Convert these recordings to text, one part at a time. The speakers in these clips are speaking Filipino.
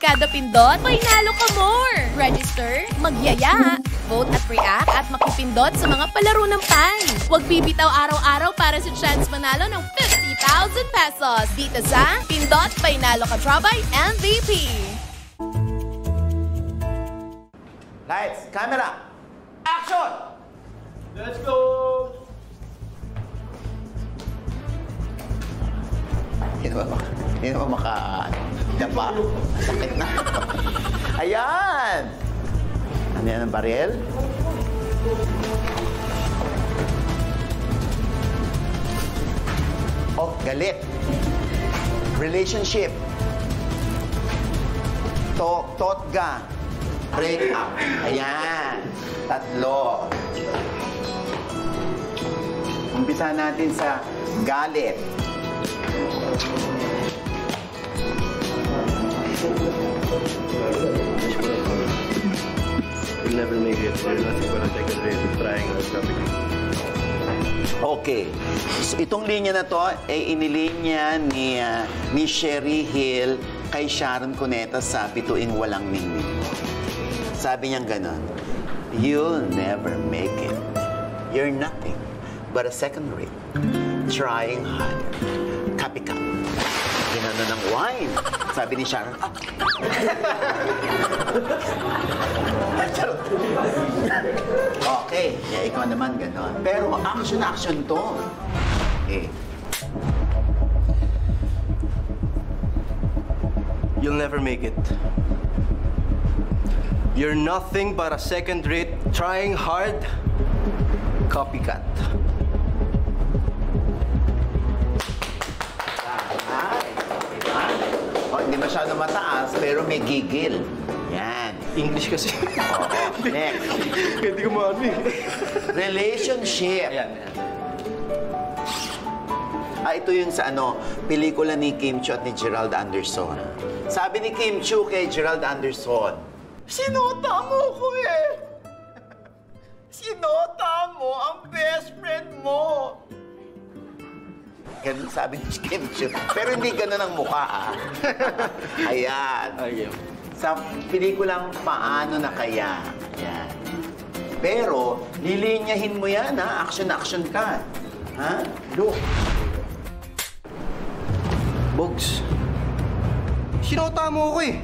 kada pindot, may nalo ka more! Register, magyaya, vote at react at makipindot sa mga palaro ng PAN. Huwag bibitaw araw-araw para sa chance manalo ng 50,000 pesos dito sa Pindot Painalo Ka Trabay MVP. Lights, camera, action! Let's go! Hindi naman makadapa. Sakit na. Ayan! Ano yan ang baril? Oh, galit. Relationship. Totga. Break up. Ayan. Tatlo. Umpisa natin sa galit. You'll never make it. There's nothing but a second rate trying or something. Okay. So, itong linya na to ay inilinya ni Sherry Hill kay Sharon Cuneta sa Bituing Walang Ningning. Sabi niya ganon, you'll never make it. You're nothing but a second rate. Trying hard. Copycat. Ginano ng wine. Sabi ni Sharon, okay, ikaw naman ganon. Pero action to. Okay. You'll never make it. You're nothing but a second-rate, trying hard copycat. Hindi masyado mataas, pero may gigil. Yan. English kasi. Oo. Next. Hindi ko maano eh. Relationship. Ayan. Ito yung sa pelikula ni Kim Chiu at ni Gerald Anderson. Sabi ni Kim Chiu kay Gerald Anderson, sinota mo ko eh. Sinota mo ang best friend mo. Ganun sabi ni Kim Chiu. Pero hindi ganun ang mukha, Ayan. Ayun. Sa pelikulang Paano na Kaya. Ayan. Pero, lilinyahin mo yan, Action ka. Look. Bogs, sinota mo ako eh.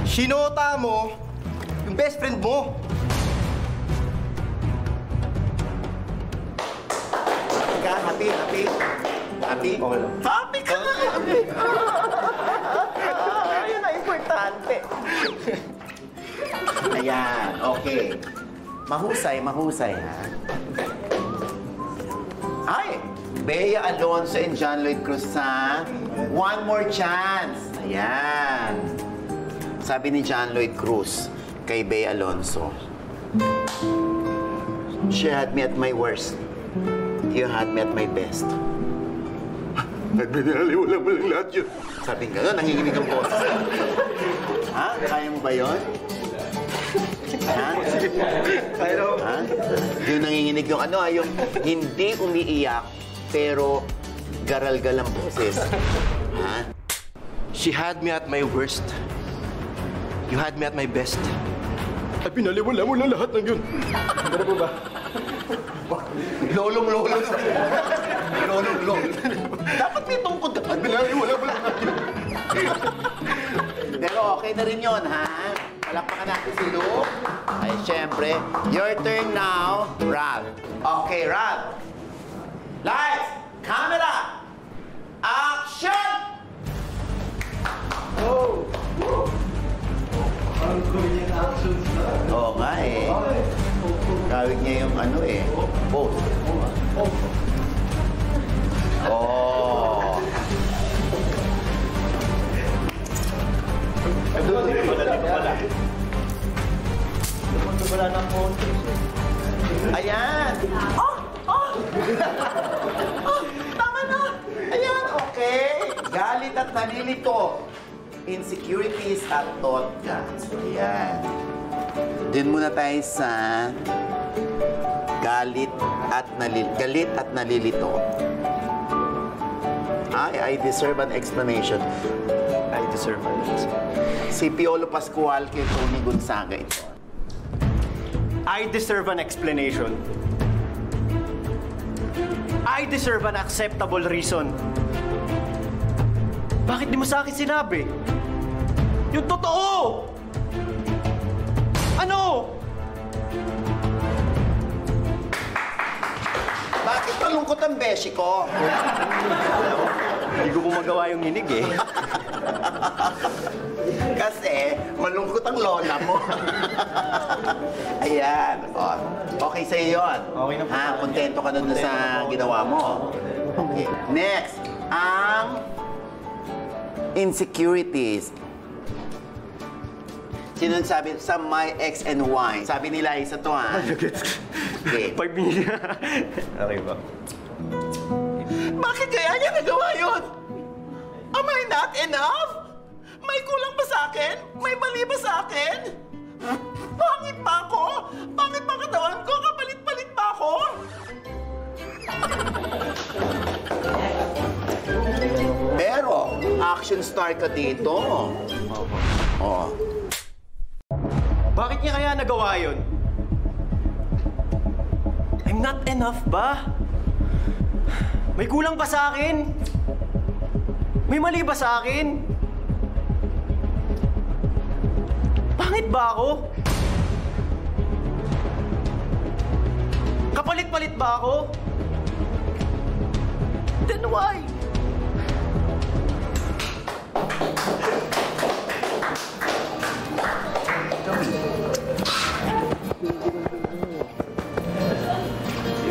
Sinota mo yung best friend mo. Happy? Okay lang. Happy ka! Ayun na, importante. Ayan, okay. Mahusay, ha? Ay! Bea Alonso and John Lloyd Cruz sa One More Chance. Ayan. Sabi ni John Lloyd Cruz kay Bea Alonso, she had me at my worst. You had me at my best. Nagbinaliwala mo lang lahat yun. Sabi nga gano'n, nanginginig ang boses. Kaya mo ba yun? Kaya mo. Yung nanginginig yung yung hindi umiiyak, pero garal-gal ang boses. She had me at my worst. You had me at my best. Ay, pinaliwala mo lang lahat ng yun. Ano po ba? Lolong. Dapat may tungkod ka. Pinaliwala mo lang lahat yun. Pero okay na rin yun, Palakpakan natin si Luke. Ay, syempre, your turn now, Ralph. Okay, Ralph. Lights, camera, action! Oh! Ang kulit yung action sa... Oo nga eh. Kawig niya yung pose. Oh. Wala na po. Ayan! Tama na! Ayan, okay. Galit at nalilito. Insecurities at totga. Ayan. Doon muna tayo sa galit at nalilito. I deserve an explanation. deserve an answer. Si Piolo Pascual kay Tony Gonzaga ito. I deserve an explanation. I deserve an acceptable reason. Bakit di mo sa akin sinabi? Yung totoo! Ano? Bakit malungkot ang beshi ko? Hindi ko magawa yung hinig eh. Kasi malungkot ang lola mo. Ayan. Oh. Okay sa'yo yun. Okay na po. Ha? Kontento ka nun sa ginawa mo. Okay. Next, ang insecurities. Sino sabi? Sa my X and Y. Sabi nila, isa to ha. Okay. 5 minutes. Okay ba? Bakit kaya niya nagawa yun? Am I not enough? May kulang ba sa akin? May mali ba sa akin? Pangit ba ako? Pangit ba katawan ko? Kapalit-palit ba ako? Pero, action star ka dito. Oh. Bakit niya kaya nagawa yun? I'm not enough ba? May kulang ba sa akin? May mali ba sa akin? Pangit ba ako? Kapalit-palit ba ako? Then why?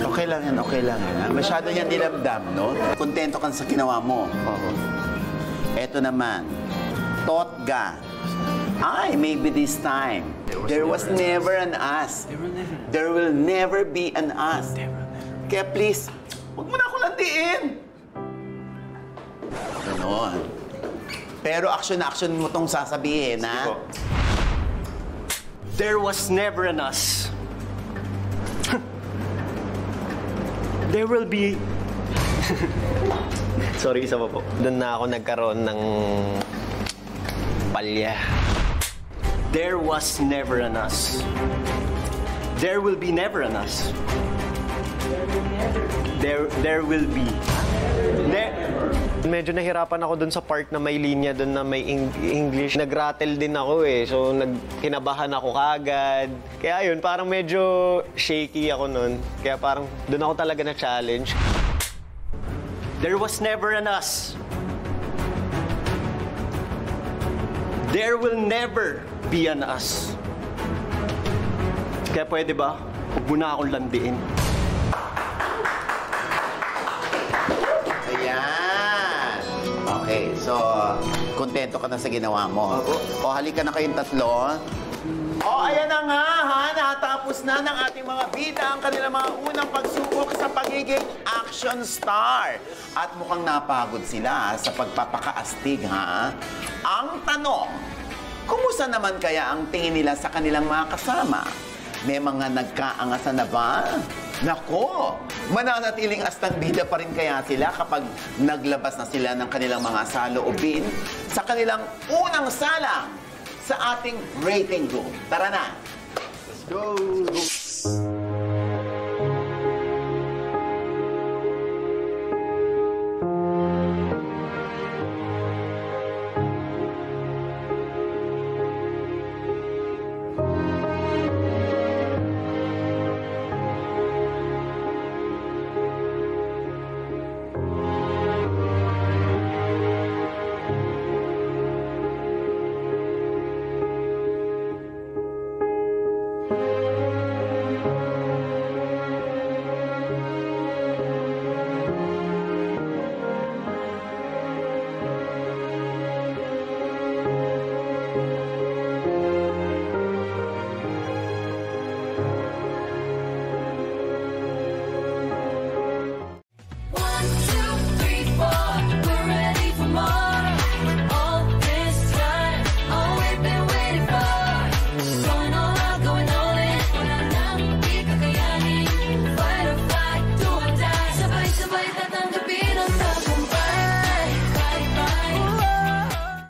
Okay lang yan, okay lang yan. Masyado niyan nilamdam, no? Kontento ka sa ginawa mo. Eto naman, Totga. Ay, maybe this time. There was never an us. There will never be an us. Kaya please, huwag mo na ako landiin. Ganon. Pero action mo tong sasabihin, ha? There was never an us. There will be... Sorry, isa pa po. Doon na ako nagkaroon ng palya. There was never an us. There will be never an us. There will be. Medyo nahirapan ako dun sa part na may linya dun na may English. Nag-rattle din ako eh. So, kinabahan ako kagad. Kaya yun, parang medyo shaky ako nun. Kaya parang dun ako talaga na-challenge. There was never an us. There will never be an us. Kaya pwede ba? Huwag mo na akong landiin. Ayan. Okay, so, kontento ka na sa ginawa mo. O, halika na kayong tatlo. O, ayan na nga, ha? Natapos na ng ating mga bida ang kanilang mga unang pagsubok sa pagiging action star. At mukhang napagod sila sa pagpapakaastig, ha? Ang tanong, kumusta naman kaya ang tingin nila sa kanilang mga kasama? May mga nagkaangasan na ba? Nako, mananatiling astang bida pa rin kaya sila kapag naglabas na sila ng kanilang mga saloobin sa kanilang unang salang sa ating rating room. Tara na! Let's go!